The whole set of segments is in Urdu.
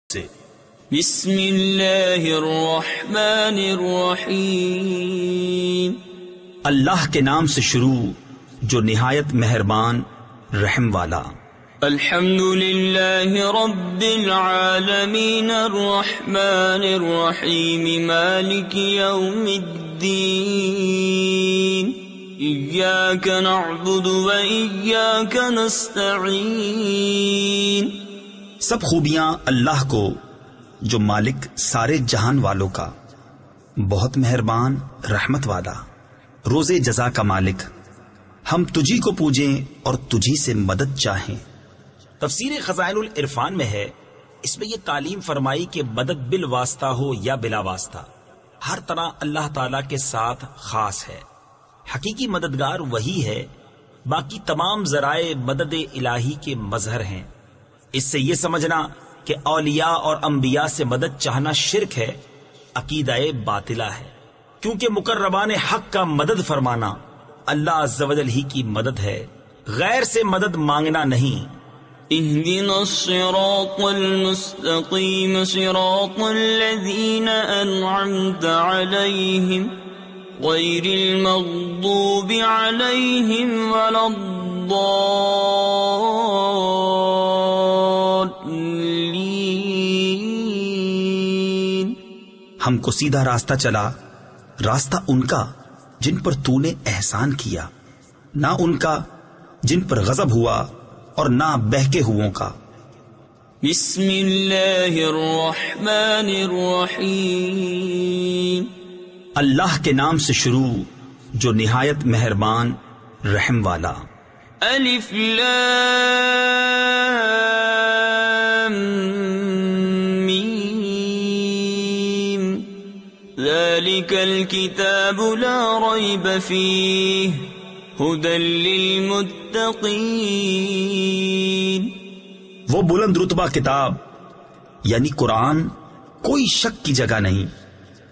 سے بسم اللہ الرحمن الرحیم، اللہ کے نام سے شروع جو نہایت مہربان رحم والا۔ الحمد للہ رب العالمین الرحمن الرحیم مالک یوم الدین، ایاک نعبد و ایاک نستعین۔ سب خوبیاں اللہ کو جو مالک سارے جہان والوں کا، بہت مہربان رحمت والا، روز جزا کا مالک، ہم تجھی کو پوجیں اور تجھی سے مدد چاہیں۔ تفسیر خزائن العرفان میں ہے، اس میں یہ تعلیم فرمائی کہ مدد بالواسطہ ہو یا بلا واسطہ، ہر طرح اللہ تعالی کے ساتھ خاص ہے۔ حقیقی مددگار وہی ہے، باقی تمام ذرائع مدد الہی کے مظہر ہیں۔ اس سے یہ سمجھنا کہ اولیاء اور انبیاء سے مدد چاہنا شرک ہے، عقیدہ باطلہ ہے، کیونکہ مقربان حق کا مدد فرمانا اللہ عز و جل ہی کی مدد ہے، غیر سے مدد مانگنا نہیں۔ اہدنا الصراط المستقیم صراط الذین انعمت علیہم غیر المغضوب علیہم ولا الضالین۔ ہم کو سیدھا راستہ چلا، راستہ ان کا جن پر تو نے احسان کیا، نہ ان کا جن پر غضب ہوا اور نہ بہکے ہووں کا۔ بسم اللہ الرحمن الرحیم، اللہ کے نام سے شروع جو نہایت مہربان رحم والا۔ الف لام میم، ذالک الکتاب لا ریب فیہ ھدی للمتقین۔ وہ بلند رتبہ کتاب یعنی قرآن کوئی شک کی جگہ نہیں،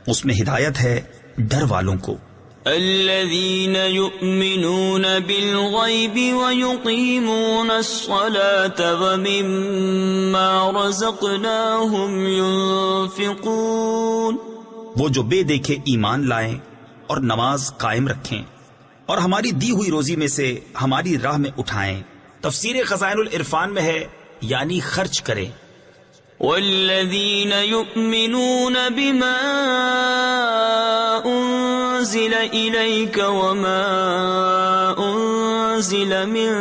اس میں ہدایت ہے ڈر والوں کو۔ الذین یؤمنون بالغیب ویقیمون الصلاة ومما رزقناہم ینفقون۔ وہ جو بے دیکھے ایمان لائیں اور نماز قائم رکھیں اور ہماری دی ہوئی روزی میں سے ہماری راہ میں اٹھائیں۔ تفسیر خزائن العرفان میں ہے یعنی خرچ کریں۔ والذین یؤمنون بما انزل الیک وما انزل من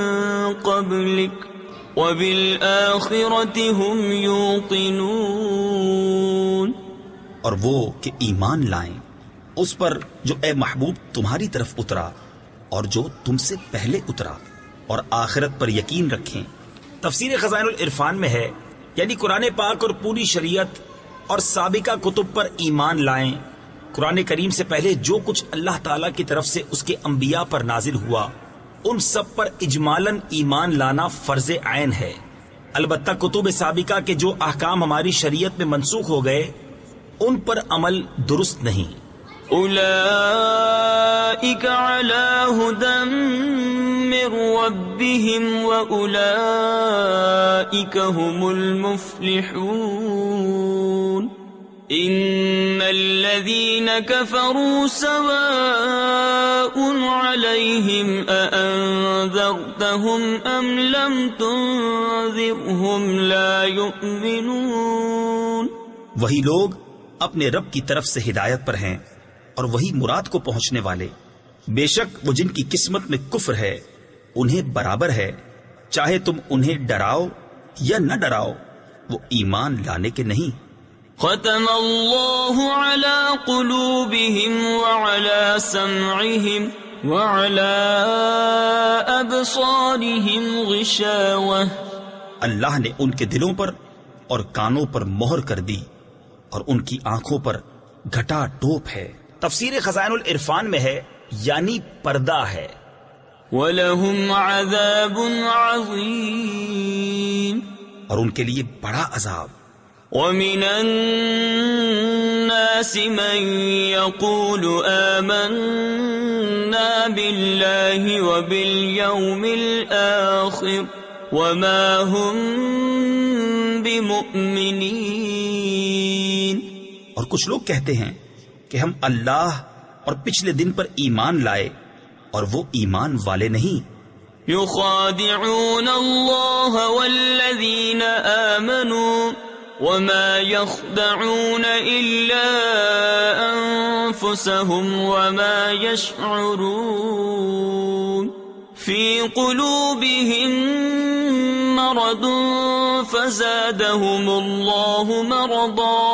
قبلک وبالآخرۃ هم یوقنون۔ اور وہ کہ ایمان لائیں اس پر جو اے محبوب تمہاری طرف اترا اور جو تم سے پہلے اترا، اور آخرت پر یقین رکھیں۔ تفسیر خزائن العرفان میں ہے یعنی قرآن پاک اور پوری شریعت اور سابقہ کتب پر ایمان لائیں۔ قرآن کریم سے پہلے جو کچھ اللہ تعالیٰ کی طرف سے اس کے انبیاء پر نازل ہوا، ان سب پر اجمالاً ایمان لانا فرض عین ہے۔ البتہ کتب سابقہ کے جو احکام ہماری شریعت میں منسوخ ہو گئے، ان پر عمل درست نہیں۔ اولئک علی ھدی من ربہم واولئک هم المفلحون۔ ان الذین کفروا سواء علیہم اانذرتہم ام لم تنذرہم لا یؤمنون۔ وہی لوگ اپنے رب کی طرف سے ہدایت پر ہیں اور وہی مراد کو پہنچنے والے۔ بے شک وہ جن کی قسمت میں کفر ہے انہیں برابر ہے، چاہے تم انہیں ڈراؤ یا نہ ڈراؤ، وہ ایمان لانے کے نہیں۔ ختم اللہ علی قلوبہم وعلی سمعہم وعلی ابصارہم غشاوہ۔ اللہ نے ان کے دلوں پر اور کانوں پر مہر کر دی اور ان کی آنکھوں پر گھٹا ٹوپ ہے۔ تفسیر خزائن العرفان میں ہے یعنی پردہ ہے۔ وَلَهُمْ عَذَابٌ عَظِيمٌ، اور ان کے لیے بڑا عذاب۔ وَمِنَ النَّاسِ مَن يَقُولُ آمَنَّا بِاللَّهِ وَبِالْيَوْمِ الْآخِرِ وَمَا هُمْ بِمُؤْمِنِينَ۔ کچھ لوگ کہتے ہیں کہ ہم اللہ اور پچھلے دن پر ایمان لائے، اور وہ ایمان والے نہیں۔ يخادعون الله والذين آمنوا وما يخدعون إلا أنفسهم وما يشعرون في قلوبهم مرض فزادهم الله مرضا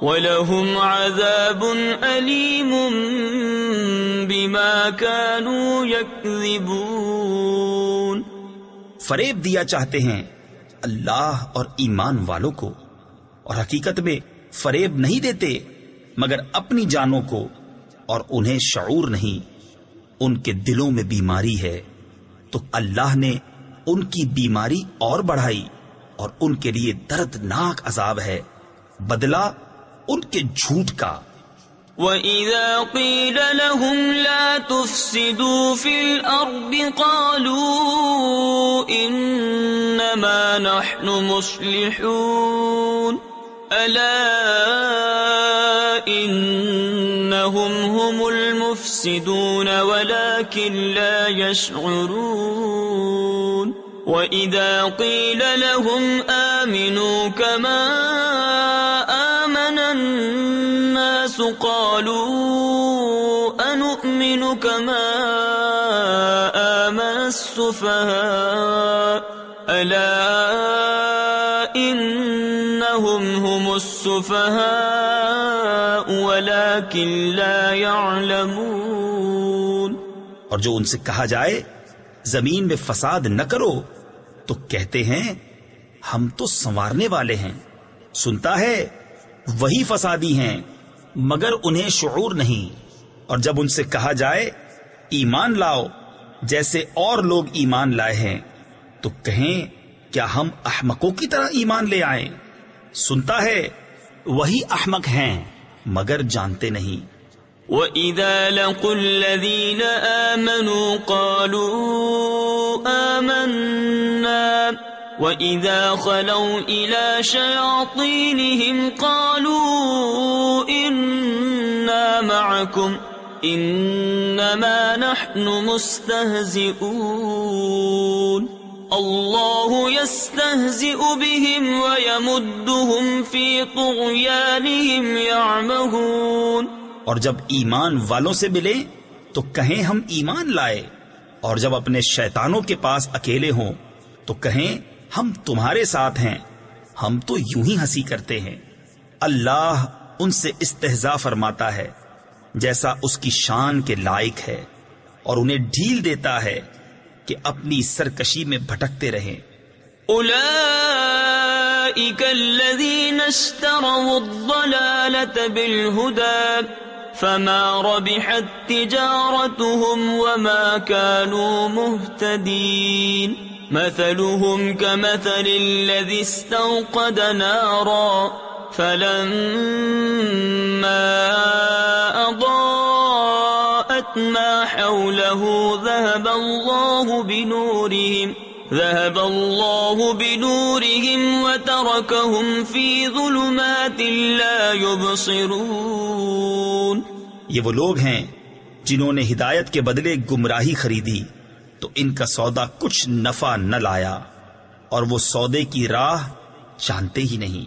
وَلَهُمْ عَذَابٌ أَلِيمٌ بِمَا كَانُوا يَكْذِبُونَ۔ فریب دیا چاہتے ہیں اللہ اور ایمان والوں کو، اور حقیقت میں فریب نہیں دیتے مگر اپنی جانوں کو، اور انہیں شعور نہیں، ان کے دلوں میں بیماری ہے تو اللہ نے ان کی بیماری اور بڑھائی، اور ان کے لیے دردناک عذاب ہے، بدلہ ان کے جھوٹ کا۔ وَإِذَا قِيلَ لَهُمْ لَا تُفْسِدُوا فِي الْأَرْضِ قَالُوا إِنَّمَا نَحْنُ مُصْلِحُونَ أَلَا إِنَّهُمْ هُمُ الْمُفْسِدُونَ وَلَكِنْ لَا يَشْعُرُونَ وَإِذَا قِيلَ لَهُمْ آمِنُوا كَمَا الناس قالوا أنؤمن كما آمن السفهاء ألا إنهم هم السفهاء ولكن لا يعلمون۔ اور جو ان سے کہا جائے زمین میں فساد نہ کرو تو کہتے ہیں ہم تو سنوارنے والے ہیں، سنتا ہے وہی فسادی ہیں مگر انہیں شعور نہیں۔ اور جب ان سے کہا جائے ایمان لاؤ جیسے اور لوگ ایمان لائے ہیں تو کہیں کیا ہم احمقوں کی طرح ایمان لے آئیں؟ سنتا ہے وہی احمق ہیں مگر جانتے نہیں۔ وَإِذَا لَقُوا الَّذِينَ آمَنُوا قَالُوا آمَنَّا وَإِذَا خَلَوْا إِلَى شَيَاطِينِهِمْ قَالُوا إِنَّا مَعَكُمْ إِنَّمَا نَحْنُ مُسْتَهْزِئُونَ اللَّهُ يَسْتَهْزِئُ بِهِمْ وَيَمُدُّهُمْ فِي طُغْيَانِهِمْ يَعْمَهُونَ۔ اور جب ایمان والوں سے ملے تو کہیں ہم ایمان لائے، اور جب اپنے شیطانوں کے پاس اکیلے ہوں تو کہیں ہم تمہارے ساتھ ہیں، ہم تو یوں ہی ہنسی کرتے ہیں۔ اللہ ان سے استہزاء فرماتا ہے جیسا اس کی شان کے لائق ہے، اور انہیں ڈھیل دیتا ہے کہ اپنی سرکشی میں بھٹکتے رہیں۔ اولئک الذین اشتروا الضلالة بالہدى فما ربحت تجارتهم وما كانوا مهتدین مثلهم كمثل الذي استوقد نارا فلما أضاءت ما حوله ذهب الله بنورهم وتركهم في ظلمات لا يبصرون۔ یہ وہ لوگ ہیں جنہوں نے ہدایت کے بدلے گمراہی خریدی تو ان کا سودا کچھ نفع نہ لایا، اور وہ سودے کی راہ جانتے ہی نہیں۔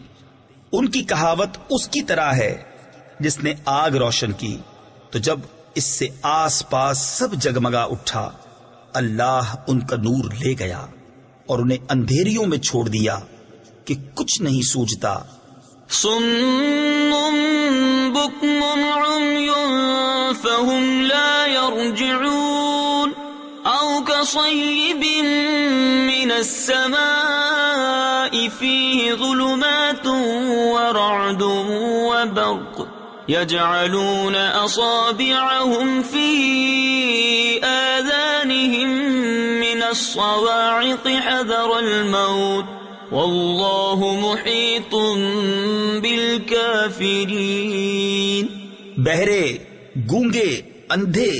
ان کی کہاوت اس کی طرح ہے جس نے آگ روشن کی تو جب اس سے آس پاس سب جگمگا اٹھا، اللہ ان کا نور لے گیا اور انہیں اندھیریوں میں چھوڑ دیا کہ کچھ نہیں سوجھتا۔ صم بکم عمی فهم لا يرجعون او كصيب من السماء فيه ظلمات ورعد وبرق يجعلون اصابعهم في آذانهم من الصواعق حذر الموت واللہ محیط بالکافرین۔ بہرے، گونگے، اندھے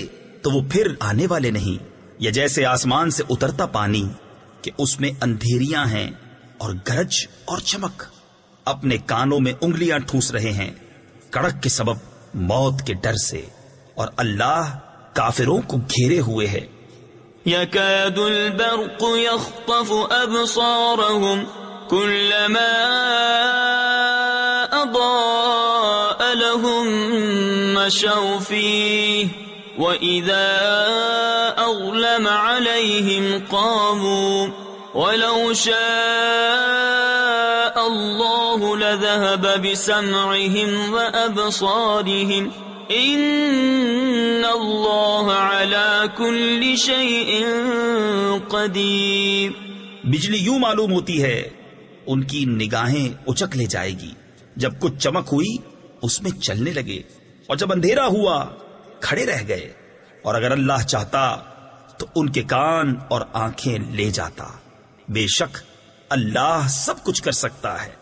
تو وہ پھر آنے والے نہیں، یا جیسے آسمان سے اترتا پانی کہ اس میں اندھیریاں ہیں اور گرج اور چمک، اپنے کانوں میں انگلیاں ٹھوس رہے ہیں، کڑک کے سبب موت کے ڈر سے، اور اللہ کافروں کو گھیرے ہوئے ہے۔ يكاد البرق يخطف أبصارهم كلما أضاء لهم مشوا فيه وإذا أظلم عليهم قاموا ولو شاء الله لذهب بسمعهم وأبصارهم ان اللہ علی کل شیء قدیر۔ بجلی یوں معلوم ہوتی ہے، ان کی نگاہیں اچک لے جائے گی، جب کچھ چمک ہوئی اس میں چلنے لگے، اور جب اندھیرا ہوا کھڑے رہ گئے، اور اگر اللہ چاہتا تو ان کے کان اور آنکھیں لے جاتا۔ بے شک اللہ سب کچھ کر سکتا ہے۔